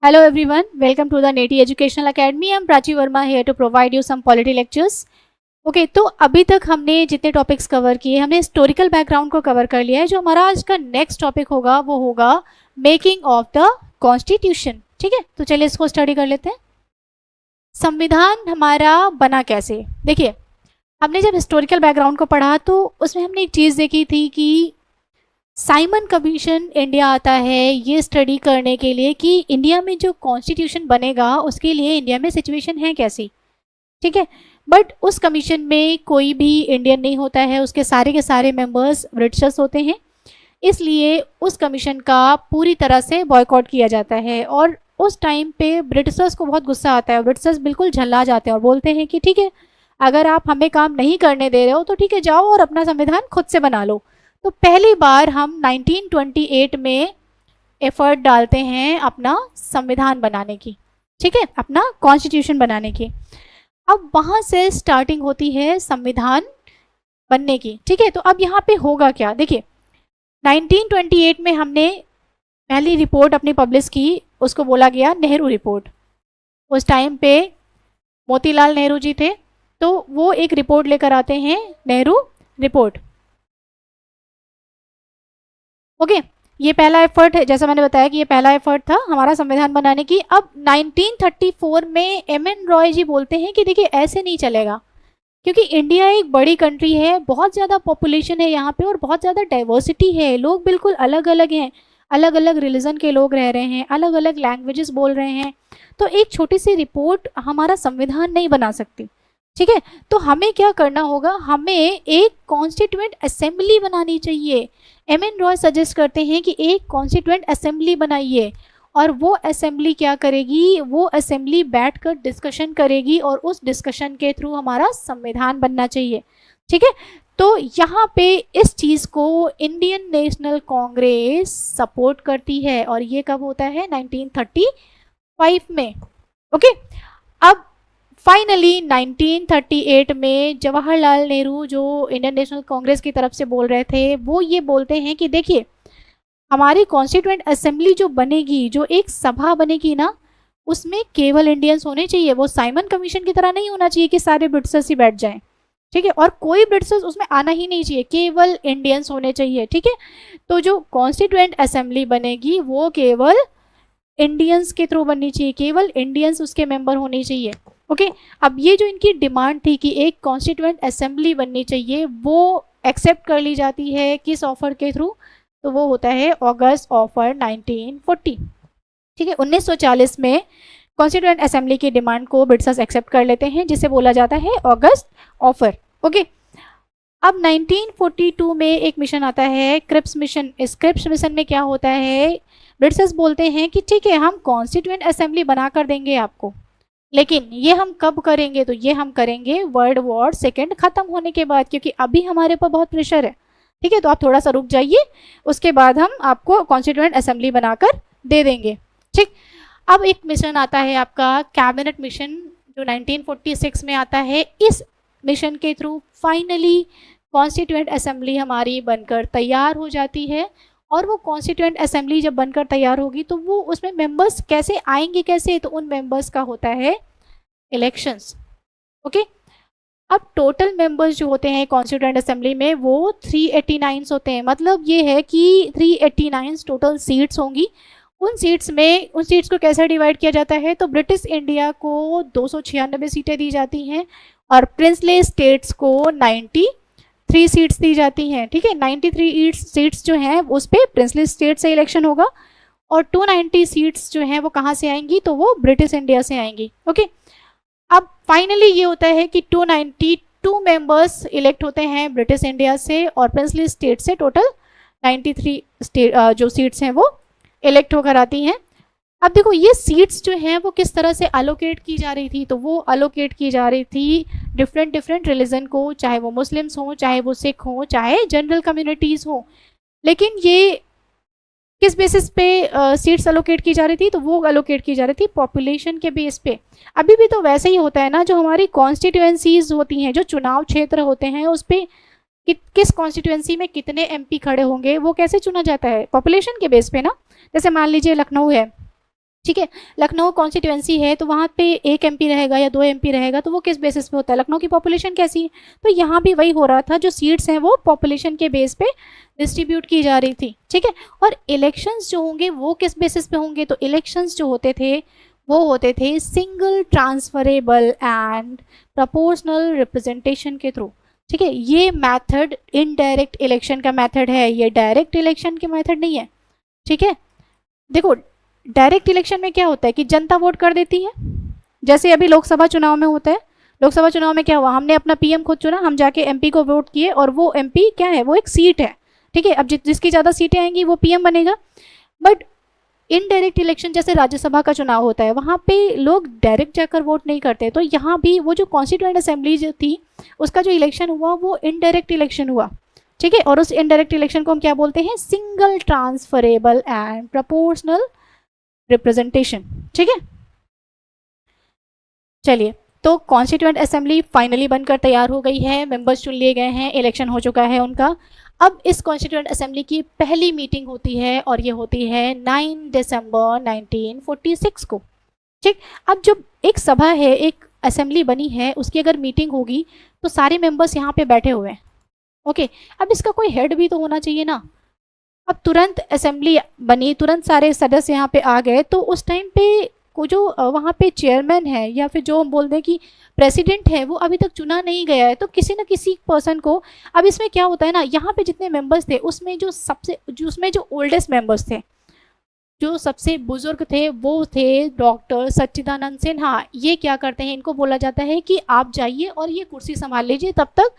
Hello everyone, welcome to the Neti Educational Academy. I am Prachi Verma here to provide you some polity lectures. Okay तो अभी तक हमने जितने topics cover किए हमने historical background को कवर कर लिया है। जो हमारा आज का नेक्स्ट टॉपिक होगा वो होगा मेकिंग ऑफ द कॉन्स्टिट्यूशन। ठीक है, तो चलिए इसको स्टडी कर लेते हैं। संविधान हमारा बना कैसे? देखिए, हमने जब हिस्टोरिकल बैकग्राउंड को पढ़ा तो उसमें हमने एक चीज़ देखी थी कि साइमन कमीशन इंडिया आता है ये स्टडी करने के लिए कि इंडिया में जो कॉन्स्टिट्यूशन बनेगा उसके लिए इंडिया में सिचुएशन है कैसी। ठीक है, बट उस कमीशन में कोई भी इंडियन नहीं होता है, उसके सारे के सारे मेंबर्स ब्रिटिशर्स होते हैं, इसलिए उस कमीशन का पूरी तरह से बॉयकॉट किया जाता है। और उस टाइम पे ब्रिटिशर्स को बहुत गुस्सा आता है, ब्रिटिशर्स बिल्कुल झल्ला जाते हैं और बोलते हैं कि ठीक है, अगर आप हमें काम नहीं करने दे रहे हो तो ठीक है, जाओ और अपना संविधान खुद से बना लो। तो पहली बार हम 1928 में एफर्ट डालते हैं अपना संविधान बनाने की। ठीक है, अपना कॉन्स्टिट्यूशन बनाने की। अब वहाँ से स्टार्टिंग होती है संविधान बनने की। ठीक है, तो अब यहाँ पे होगा क्या? देखिए, 1928 में हमने पहली रिपोर्ट अपनी पब्लिश की, उसको बोला गया नेहरू रिपोर्ट। उस टाइम पे मोतीलाल नेहरू जी थे, तो वो एक रिपोर्ट लेकर आते हैं, नेहरू रिपोर्ट। ओके, ये पहला एफर्ट है, जैसा मैंने बताया कि ये पहला एफर्ट था हमारा संविधान बनाने की। अब 1934 में एम.एन. रॉय जी बोलते हैं कि देखिए ऐसे नहीं चलेगा, क्योंकि इंडिया एक बड़ी कंट्री है, बहुत ज़्यादा पॉपुलेशन है यहाँ पे और बहुत ज़्यादा डाइवर्सिटी है, लोग बिल्कुल अलग अलग हैं, अलग अलग रिलीजन के लोग रह रहे हैं, अलग अलग लैंग्वेजेस बोल रहे हैं, तो एक छोटी सी रिपोर्ट हमारा संविधान नहीं बना सकती। ठीक है, तो हमें क्या करना होगा, हमें एक कॉन्स्टिट्यूएंट असेंबली बनानी चाहिए। एम.एन. रॉय सजेस्ट करते हैं कि एक कॉन्स्टिट्यूएंट असेंबली बनाइए, और वो असेंबली क्या करेगी, वो असेंबली बैठकर डिस्कशन करेगी और उस डिस्कशन के थ्रू हमारा संविधान बनना चाहिए। ठीक है, तो यहाँ पे इस चीज़ को इंडियन नेशनल कांग्रेस सपोर्ट करती है, और ये कब होता है? 1935 में। ओके, अब फाइनली 1938 में जवाहरलाल नेहरू, जो इंडियन नेशनल कांग्रेस की तरफ से बोल रहे थे, वो ये बोलते हैं कि देखिए, हमारी कॉन्स्टिट्यूएंट असेंबली जो बनेगी, जो एक सभा बनेगी ना, उसमें केवल इंडियंस होने चाहिए। वो साइमन कमीशन की तरह नहीं होना चाहिए कि सारे ब्रिटिशर्स ही बैठ जाएं। ठीक है, और कोई ब्रिटिशर्स उसमें आना ही नहीं चाहिए, केवल इंडियंस होने चाहिए। ठीक है, तो जो कॉन्स्टिट्यूएंट असेंबली बनेगी वो केवल इंडियंस के थ्रू बननी चाहिए, केवल इंडियंस उसके मेंबर होने चाहिए। ओके, अब ये जो इनकी डिमांड थी कि एक कॉन्स्टिट्यूएंट असेंबली बननी चाहिए, वो एक्सेप्ट कर ली जाती है किस ऑफर के थ्रू? तो वो होता है ऑगस्ट ऑफर 1940। ठीक है, 1940 में कॉन्स्टिट्यूएंट असेंबली की डिमांड को ब्रिटिशर्स एक्सेप्ट कर लेते हैं, जिसे बोला जाता है ऑगस्ट ऑफर। ओके, अब 1942 में एक मिशन आता है, क्रिप्स मिशन। इस क्रिप्स मिशन में क्या होता है, ब्रिटिशर्स बोलते हैं कि ठीक है, हम कॉन्स्टिट्यूएंट असेंबली बना कर देंगे आपको, लेकिन ये हम कब करेंगे? तो ये हम करेंगे वर्ल्ड वॉर सेकेंड खत्म होने के बाद, क्योंकि अभी हमारे ऊपर बहुत प्रेशर है। ठीक है, तो आप थोड़ा सा रुक जाइए, उसके बाद हम आपको कॉन्स्टिट्यूएंट असेंबली बनाकर दे देंगे। ठीक, अब एक मिशन आता है आपका कैबिनेट मिशन, जो 1946 में आता है। इस मिशन के थ्रू फाइनली कॉन्स्टिट्यूएंट असेंबली हमारी बनकर तैयार हो जाती है, और वो कॉन्स्टिट्यूएंट असेंबली जब बनकर तैयार होगी तो वो उसमें मेंबर्स कैसे आएंगे, कैसे? तो उन मेंबर्स का होता है इलेक्शंस। ओके, अब टोटल मेंबर्स जो होते हैं कॉन्स्टिट्यूएंट असेंबली में वो 389 होते हैं। मतलब ये है कि 389 टोटल सीट्स होंगी। उन सीट्स को कैसे डिवाइड किया जाता है? तो ब्रिटिश इंडिया को 296 सीटें दी जाती हैं, और प्रिंसली स्टेट्स को 93 सीट्स दी जाती हैं। ठीक है, 93 सीट्स जो हैं उस पर प्रिंसली स्टेट से इलेक्शन होगा, और 290 सीट्स जो हैं वो कहाँ से आएंगी? तो वो ब्रिटिश इंडिया से आएंगी। ओके, अब फाइनली ये होता है कि 292 मेंबर्स इलेक्ट होते हैं ब्रिटिश इंडिया से, और प्रिंसली स्टेट से टोटल 93 जो सीट्स हैं वो इलेक्ट होकर आती हैं। अब देखो, ये सीट्स जो हैं वो किस तरह से अलोकेट की जा रही थी? तो वो अलोकेट की जा रही थी डिफरेंट रिलीजन को, चाहे वो मुस्लिम्स हों, चाहे वो सिख हों, चाहे जनरल कम्युनिटीज़ हों। लेकिन ये किस बेसिस पे सीट्स अलोकेट की जा रही थी? तो वो अलोकेट की जा रही थी पॉपुलेशन के बेस पे। अभी भी तो वैसे ही होता है ना, जो हमारी कॉन्स्टिट्यूएंसीज होती हैं, जो चुनाव क्षेत्र होते हैं, उस पर किस कॉन्स्टिट्यूएंसी में कितने एमपी खड़े होंगे वो कैसे चुना जाता है? पॉपुलेशन के बेस पे ना। जैसे मान लीजिए लखनऊ है, ठीक है, लखनऊ कॉन्स्टिट्यूएंसी है तो वहाँ पे एक एमपी रहेगा या 2 एमपी रहेगा, तो वो किस बेसिस पे होता है, लखनऊ की पॉपुलेशन कैसी है, तो यहाँ भी वही हो रहा था, जो सीट्स हैं वो पॉपुलेशन के बेस पे डिस्ट्रीब्यूट की जा रही थी। ठीक है, और इलेक्शंस जो होंगे वो किस बेसिस पे होंगे, तो इलेक्शंस जो होते थे वो होते थे single transferable and proportional representation के थ्रू। ठीक है, ये मेथड इनडायरेक्ट इलेक्शन का मेथड है, ये डायरेक्ट इलेक्शन के मेथड नहीं है। ठीक है, देखो डायरेक्ट इलेक्शन में क्या होता है कि जनता वोट कर देती है, जैसे अभी लोकसभा चुनाव में होता है। लोकसभा चुनाव में क्या हुआ, हमने अपना पीएम खुद चुना, हम जाके एमपी को वोट किए और वो एमपी क्या है, वो एक सीट है। ठीक है, अब जिसकी ज़्यादा सीटें आएंगी वो पीएम बनेगा। बट इनडायरेक्ट इलेक्शन जैसे राज्यसभा का चुनाव होता है, वहाँ पे लोग डायरेक्ट जाकर वोट नहीं करते, तो यहाँ भी वो जो कॉन्स्टिट्यूएंट असेंबली जो थी उसका जो इलेक्शन हुआ वो इनडायरेक्ट इलेक्शन हुआ। ठीक है, और उस इनडायरेक्ट इलेक्शन को हम क्या बोलते हैं, single transferable and proportional representation. ठीक है, चलिए, तो कॉन्स्टिट्यूएंट असेंबली फाइनली बनकर तैयार हो गई है, मेंबर्स चुन लिए गए हैं, इलेक्शन हो चुका है उनका। अब इस कॉन्स्टिट्यूएंट असेंबली की पहली मीटिंग होती है और ये होती है 9 दिसंबर 1946 को। ठीक, अब जब एक सभा है, एक असेंबली बनी है, उसकी अगर मीटिंग होगी तो सारे मेंबर्स यहाँ पे बैठे हुए हैं। ओके, अब इसका कोई हेड भी तो होना चाहिए ना। अब तुरंत असेंबली बनी, तुरंत सारे सदस्य यहाँ पे आ गए, तो उस टाइम पे को जो वहाँ पे चेयरमैन है या फिर जो हम बोल दें कि प्रेसिडेंट है, वो अभी तक चुना नहीं गया है, तो किसी न किसी पर्सन को, अब इसमें क्या होता है ना, यहाँ पे जितने मेंबर्स थे उसमें उसमें जो ओल्डेस्ट मेंबर्स थे, जो सबसे बुजुर्ग थे, वो थे डॉक्टर सच्चिदानंद सिन्हा। ये क्या करते हैं, इनको बोला जाता है कि आप जाइए और ये कुर्सी संभाल लीजिए तब तक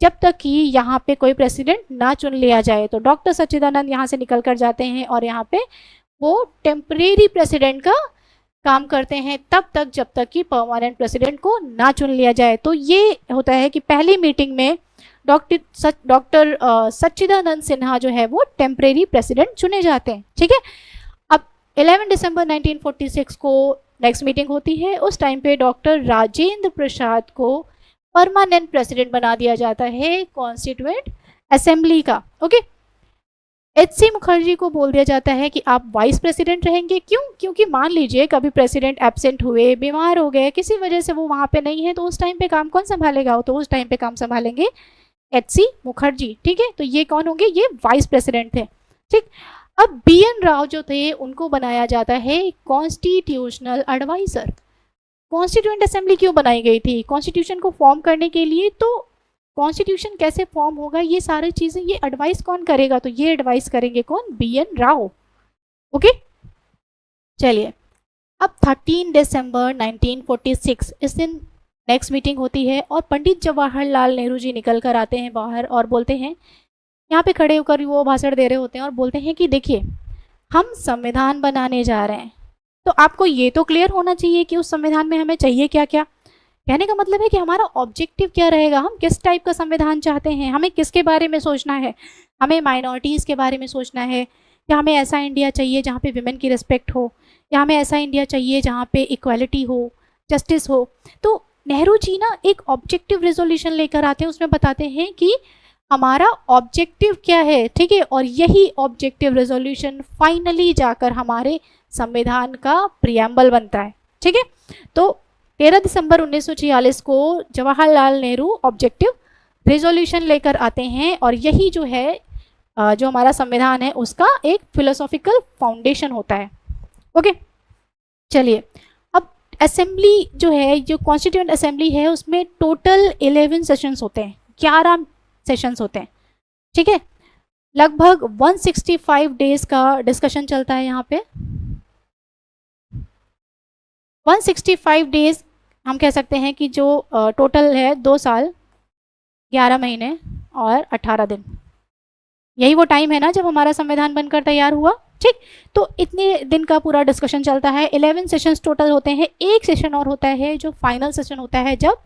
जब तक कि यहाँ पे कोई प्रेसिडेंट ना चुन लिया जाए। तो डॉक्टर सच्चिदानंद यहाँ से निकल कर जाते हैं और यहाँ पे वो टेम्परेरी प्रेसिडेंट का काम करते हैं तब तक जब तक कि परमानेंट प्रेसिडेंट को ना चुन लिया जाए। तो ये होता है कि पहली मीटिंग में डॉक्टर सच्चिदानंद सिन्हा जो है वो टेम्परेरी प्रेसिडेंट चुने जाते हैं। ठीक है, अब 11 दिसंबर 1946 को नेक्स्ट मीटिंग होती है। उस टाइम पे डॉक्टर राजेंद्र प्रसाद को परमानेंट प्रेसिडेंट बना दिया जाता है कॉन्स्टिट्यूएंट असेंबली का। ओके, एच.सी. मुखर्जी को बोल दिया जाता है कि आप वाइस प्रेसिडेंट रहेंगे। क्यों? क्योंकि मान लीजिए कभी प्रेसिडेंट एब्सेंट हुए, बीमार हो गए, किसी वजह से वो वहाँ पे नहीं है, तो उस टाइम पे काम कौन संभालेगा? तो उस टाइम पे काम संभालेंगे एच.सी. मुखर्जी। ठीक है, तो ये कौन होंगे? ये वाइस प्रेसिडेंट थे। ठीक, अब बी.एन. राव जो थे उनको बनाया जाता है कॉन्स्टिट्यूशनल एडवाइजर। कॉन्स्टिट्यूएंट असेंबली क्यों बनाई गई थी? कॉन्स्टिट्यूशन को फॉर्म करने के लिए। तो कॉन्स्टिट्यूशन कैसे फॉर्म होगा, ये सारी चीज़ें, ये एडवाइस कौन करेगा? तो ये एडवाइस करेंगे कौन? बी.एन. राव। ओके, चलिए, अब 13 दिसंबर 1946 इस दिन नेक्स्ट मीटिंग होती है और पंडित जवाहरलाल नेहरू जी निकल कर आते हैं बाहर और बोलते हैं, यहाँ पे खड़े होकर वो भाषण दे रहे होते हैं और बोलते हैं कि देखिए, हम संविधान बनाने जा रहे हैं, तो आपको ये तो क्लियर होना चाहिए कि उस संविधान में हमें चाहिए क्या क्या। कहने का मतलब है कि हमारा ऑब्जेक्टिव क्या रहेगा, हम किस टाइप का संविधान चाहते हैं, हमें किसके बारे में सोचना है, हमें माइनॉरिटीज़ के बारे में सोचना है, या हमें ऐसा इंडिया चाहिए जहाँ पे विमेन की रिस्पेक्ट हो, या हमें ऐसा इंडिया चाहिए जहाँ पे इक्वालिटी हो, जस्टिस हो। तो नेहरू जी ना एक ऑब्जेक्टिव रेजोल्यूशन लेकर आते हैं, उसमें बताते हैं कि हमारा ऑब्जेक्टिव क्या है। ठीक है, और यही ऑब्जेक्टिव रेजोल्यूशन फाइनली जाकर हमारे संविधान का प्रियम्बल बनता है। ठीक है, तो 13 दिसंबर 1946 को जवाहरलाल नेहरू ऑब्जेक्टिव रेजोल्यूशन लेकर आते हैं और यही जो है जो हमारा संविधान है उसका एक फिलोसॉफिकल फाउंडेशन होता है। ओके, चलिए, अब असेंबली जो है, जो कॉन्स्टिट्यूएंट असेंबली है, उसमें टोटल 11 सेशंस होते हैं, 11 सेशंस होते हैं। ठीक है, लगभग 165 डेज का डिस्कशन चलता है यहाँ पे। 165 डेज हम कह सकते हैं कि जो टोटल है 2 साल 11 महीने और 18 दिन, यही वो टाइम है ना जब हमारा संविधान बनकर तैयार हुआ। ठीक, तो इतने दिन का पूरा डिस्कशन चलता है। 11 सेशंस टोटल होते हैं। एक सेशन और होता है जो फाइनल सेशन होता है, जब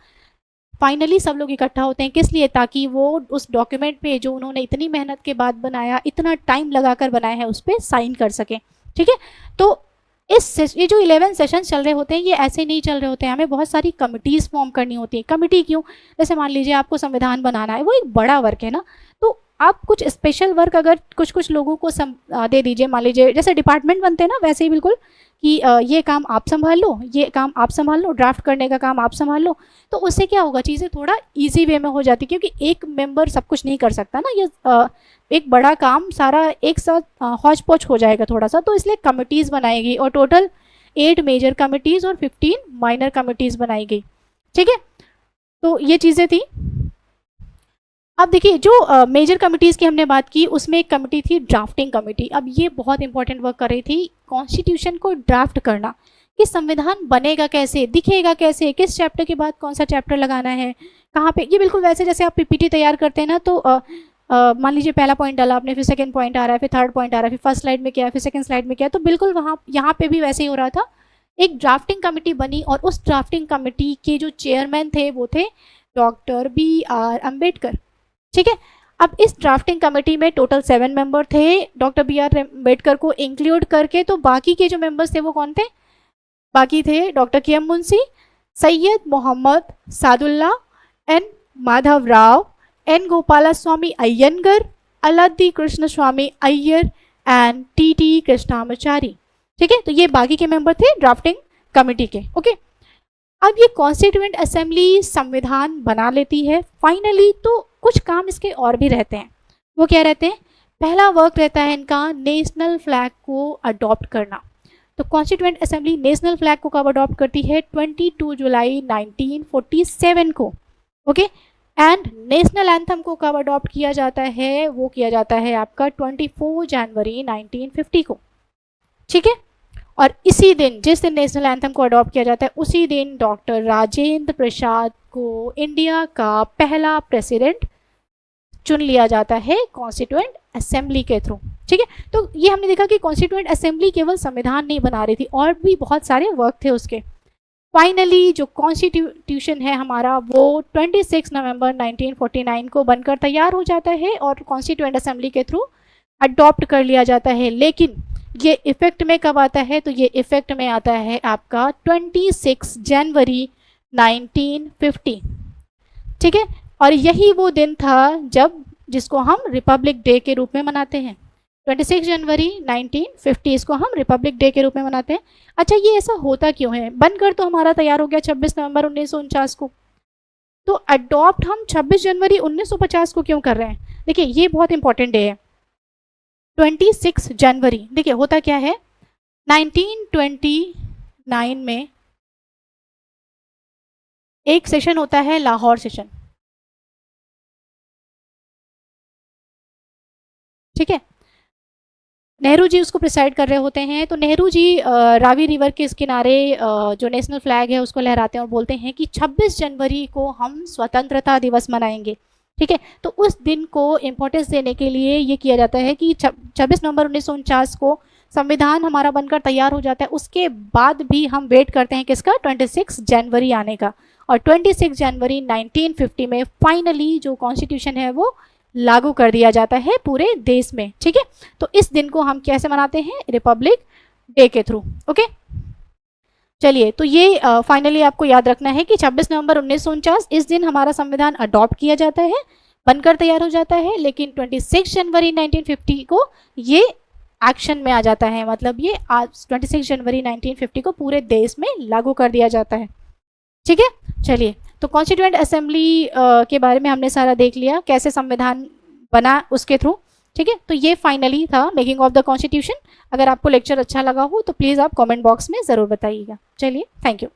फाइनली सब लोग इकट्ठा होते हैं। किस लिए? ताकि वो उस डॉक्यूमेंट पे जो उन्होंने इतनी मेहनत के बाद बनाया, इतना टाइम लगाकर बनाया है, उस पर साइन कर सकें। ठीक है, तो ये जो 11 सेशंस चल रहे होते हैं, ये ऐसे नहीं चल रहे होते हैं, हमें बहुत सारी कमिटीज़ फॉर्म करनी होती है। कमिटी क्यों? जैसे मान लीजिए आपको संविधान बनाना है, वो एक बड़ा वर्क है ना, तो आप कुछ स्पेशल वर्क अगर कुछ लोगों को दे दीजिए, मान लीजिए जैसे डिपार्टमेंट बनते हैं ना, वैसे ही बिल्कुल कि ये काम आप संभाल लो, ये काम आप संभाल लो, ड्राफ्ट करने का काम आप संभाल लो, तो उससे क्या होगा, चीज़ें थोड़ा इजी वे में हो जाती, क्योंकि एक मेंबर सब कुछ नहीं कर सकता ना, ये एक बड़ा काम सारा एक साथ हौच पौच हो जाएगा थोड़ा सा, तो इसलिए कमिटीज़ बनाएगी और टोटल 8 मेजर कमिटीज़ और 15 माइनर कमिटीज़ बनाई गई। ठीक है, तो ये चीज़ें थी। अब देखिए जो मेजर कमिटीज़ की हमने बात की, उसमें एक कमिटी थी ड्राफ्टिंग कमिटी। अब ये बहुत इंपॉर्टेंट वर्क कर रही थी, कॉन्स्टिट्यूशन को ड्राफ्ट करना कि संविधान बनेगा कैसे, दिखेगा कैसे, किस चैप्टर के बाद कौन सा चैप्टर लगाना है, कहाँ पे। ये बिल्कुल वैसे जैसे आप पीपीटी तैयार करते हैं ना, तो मान लीजिए पहला पॉइंट डाला आपने, फिर सेकंड पॉइंट आ रहा है, फिर थर्ड पॉइंट आ रहा है, फिर फर्स्ट स्लाइड में क्या है, फिर सेकंड स्लाइड में क्या है, तो बिल्कुल वहाँ यहाँ पे भी वैसे ही हो रहा था। एक ड्राफ्टिंग कमिटी बनी और उस ड्राफ्टिंग कमिटी के जो चेयरमैन थे वो थे डॉक्टर BR अम्बेडकर। ठीक है, अब इस ड्राफ्टिंग कमेटी में टोटल 7 मेंबर थे, डॉक्टर BR अम्बेडकर को इंक्लूड करके। तो बाकी के जो मेंबर्स थे वो कौन थे, बाकी थे doctor KM Munshi, Syed Mohammad Saadulla, N Madhav Rao, N Gopalaswami Ayyangar, Alladi Krishnaswami Ayyar and TT Krishnamachari. ठीक है, तो ये बाकी के मेंबर थे ड्राफ्टिंग कमेटी के। ओके, अब ये कॉन्स्टिट्यूएंट असेंबली संविधान बना लेती है फाइनली, तो कुछ काम इसके और भी रहते हैं। वो क्या रहते हैं, पहला वर्क रहता है इनका नेशनल फ्लैग को अडॉप्ट करना। तो कॉन्स्टिट्यूएंट असेंबली नेशनल फ्लैग को कब अडॉप्ट करती है, 22 जुलाई 1947 को। ओके, एंड नेशनल एंथम को कब अडॉप्ट किया जाता है, वो किया जाता है आपका 24 जनवरी 1950 को। ठीक है, और इसी दिन, जिस दिन नेशनल एंथम को अडॉप्ट किया जाता है, उसी दिन डॉक्टर राजेंद्र प्रसाद को इंडिया का पहला प्रेसिडेंट चुन लिया जाता है कॉन्स्टिट्यूएंट असेंबली के थ्रू। ठीक है, तो ये हमने देखा कि कॉन्स्टिट्यूएंट असेंबली केवल संविधान नहीं बना रही थी, और भी बहुत सारे वर्क थे उसके। फाइनली जो कॉन्स्टिट्यूशन है हमारा वो 26 नवंबर 1949 को बनकर तैयार हो जाता है और कॉन्स्टिट्यूएंट असेंबली के थ्रू अडॉप्ट कर लिया जाता है। लेकिन ये इफेक्ट में कब आता है, तो ये इफेक्ट में आता है आपका 26 जनवरी 1950। ठीक है, और यही वो दिन था जब, जिसको हम रिपब्लिक डे के रूप में मनाते हैं। 26 जनवरी 1950 इसको हम रिपब्लिक डे के रूप में मनाते हैं। अच्छा, ये ऐसा होता क्यों है, बनकर तो हमारा तैयार हो गया 26 नवंबर 1949 को, तो अडॉप्ट हम 26 जनवरी 1950 को क्यों कर रहे हैं। देखिए ये बहुत इंपॉर्टेंट डे है 26 जनवरी। देखिए होता क्या है, 1929 में एक सेशन होता है, लाहौर सेशन। ठीक है, नेहरू जी उसको प्रिसाइड कर रहे होते हैं। तो नेहरू जी रावी रिवर के इस किनारे जो नेशनल फ्लैग है उसको लहराते हैं और बोलते हैं कि 26 जनवरी को हम स्वतंत्रता दिवस मनाएंगे। ठीक है, तो उस दिन को इम्पोर्टेंस देने के लिए ये किया जाता है कि 26 नवंबर 1949 को संविधान हमारा बनकर तैयार हो जाता है। उसके बाद भी हम वेट करते हैं किसका, 26 जनवरी आने का। और 26 जनवरी 1950 में फाइनली जो कॉन्स्टिट्यूशन है वो लागू कर दिया जाता है पूरे देश में। ठीक है, तो इस दिन को हम कैसे मनाते हैं, रिपब्लिक डे के थ्रू। ओके, चलिए, तो ये फाइनली आपको याद रखना है कि 26 नवंबर 1949 इस दिन हमारा संविधान अडॉप्ट किया जाता है, बनकर तैयार हो जाता है। लेकिन 26 जनवरी 1950 को ये एक्शन में आ जाता है, मतलब ये आज 26 जनवरी 1950 को पूरे देश में लागू कर दिया जाता है। ठीक है, चलिए, तो कॉन्स्टिट्यूएंट असेंबली के बारे में हमने सारा देख लिया, कैसे संविधान बना उसके थ्रू। ठीक है, तो ये फाइनली था मेकिंग ऑफ द कॉन्स्टिट्यूशन। अगर आपको लेक्चर अच्छा लगा हो तो प्लीज़ आप कमेंट बॉक्स में ज़रूर बताइएगा। चलिए, थैंक यू।